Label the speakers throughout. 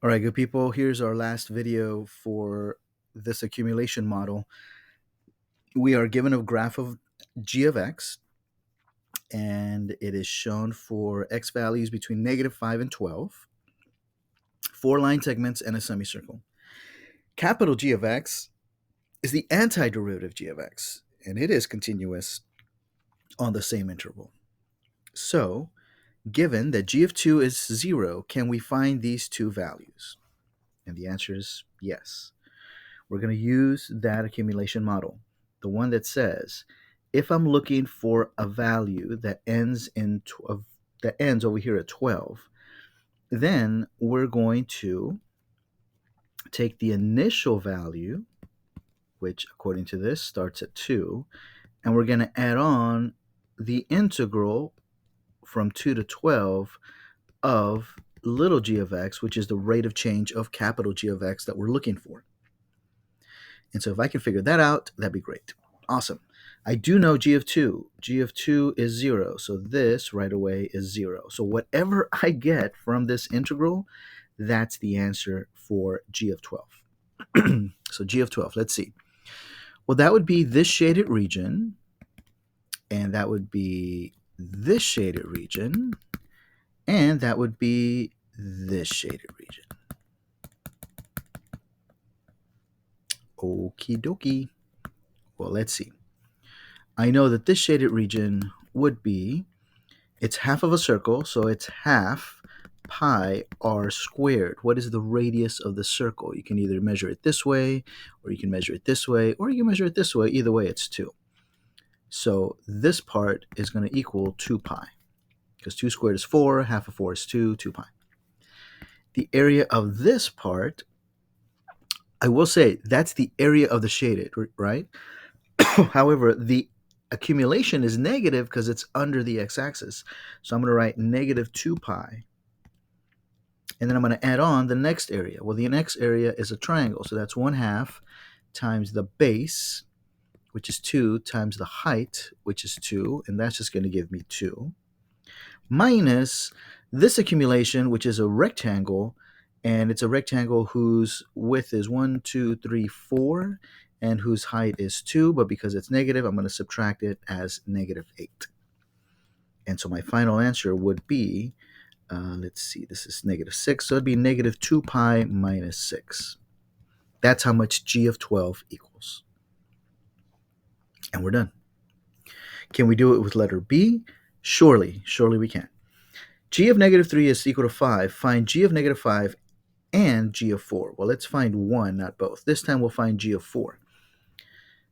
Speaker 1: All right, good people, here's our last video for this accumulation model. We are given a graph of g of x, and it is shown for x values between -5 and 12, 4 line segments, and a semicircle. Capital G of x is the antiderivative g of x, and it is continuous on the same interval. So, given that g of 2 is 0, can we find these two values? And the answer is yes. We're going to use that accumulation model, the one that says if I'm looking for a value that ends over here at 12, then we're going to take the initial value, which according to this starts at 2, and we're going to add on the integral from 2 to 12 of little g of x, which is the rate of change of capital G of x that we're looking for. And so if I can figure that out, that'd be great. Awesome. I do know g of 2. G of 2 is 0, so this right away is 0. So whatever I get from this integral, that's the answer for g of 12. So g of 12, let's see. Well, that would be this shaded region, and that would be this shaded region, and that would be this shaded region. Okie dokie. Well, let's see. I know that this shaded region would be, it's half of a circle, so it's half pi r squared. What is the radius of the circle? You can either measure it this way, or you can measure it this way, or you can measure it this way. Either way, it's 2. So this part is going to equal 2 pi, because 2 squared is 4, half of 4 is 2 pi. The area of this part, I will say, that's the area of the shaded, right? However, the accumulation is negative because it's under the x-axis. So I'm going to write negative 2 pi. And then I'm going to add on the next area. Well, the next area is a triangle. So that's 1/2 times the base, which is 2, times the height, which is 2. And that's just going to give me 2. Minus this accumulation, which is a rectangle. And it's a rectangle whose width is 1, 2, 3, 4. And whose height is 2, but because it's negative, I'm going to subtract it as -8. And so my final answer would be, let's see, this is -6, so it'd be -2 pi minus 6. That's how much g of 12 equals. And we're done. Can we do it with letter B? Surely we can. G of -3 is equal to 5. Find g of -5 and g of 4. Well, let's find one, not both. This time we'll find g of 4.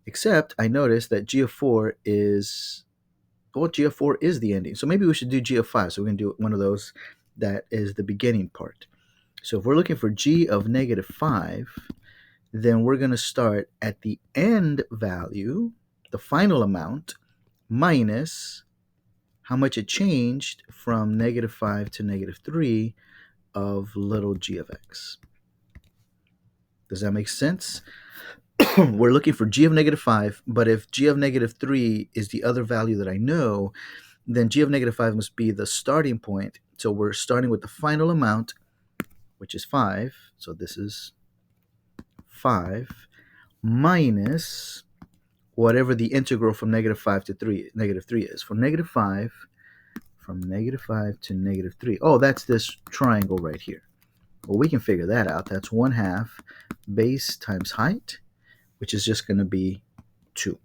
Speaker 1: Except I noticed that g of 4 is, well, g of 4 is the ending. So maybe we should do g of 5. So we're going to do one of those that is the beginning part. So if we're looking for g of -5, then we're going to start at the end value, the final amount, minus how much it changed from -5 to -3 of little g of x. Does that make sense? We're looking for g of -5, but if g of -3 is the other value that I know, then g of -5 must be the starting point. So we're starting with the final amount, which is 5. So this is 5 minus whatever the integral from -5 to -3 is. From -5 to -3. Oh, that's this triangle right here. Well, we can figure that out. That's 1/2 base times height, which is just going to be 2.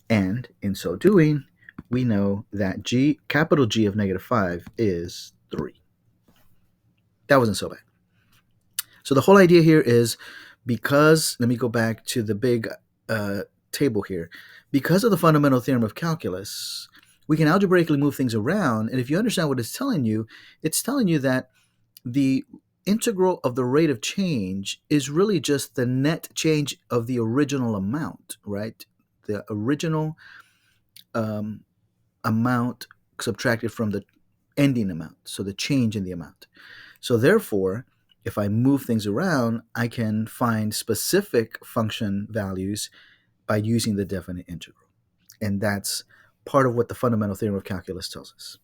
Speaker 1: And in so doing, we know that capital G of -5 is 3. That wasn't so bad. So the whole idea here is, because, let me go back to the big table here. Because of the fundamental theorem of calculus, we can algebraically move things around. And if you understand what it's telling you that the integral of the rate of change is really just the net change of the original amount, right? The original amount subtracted from the ending amount, so the change in the amount. So therefore, if I move things around, I can find specific function values by using the definite integral. And that's part of what the fundamental theorem of calculus tells us.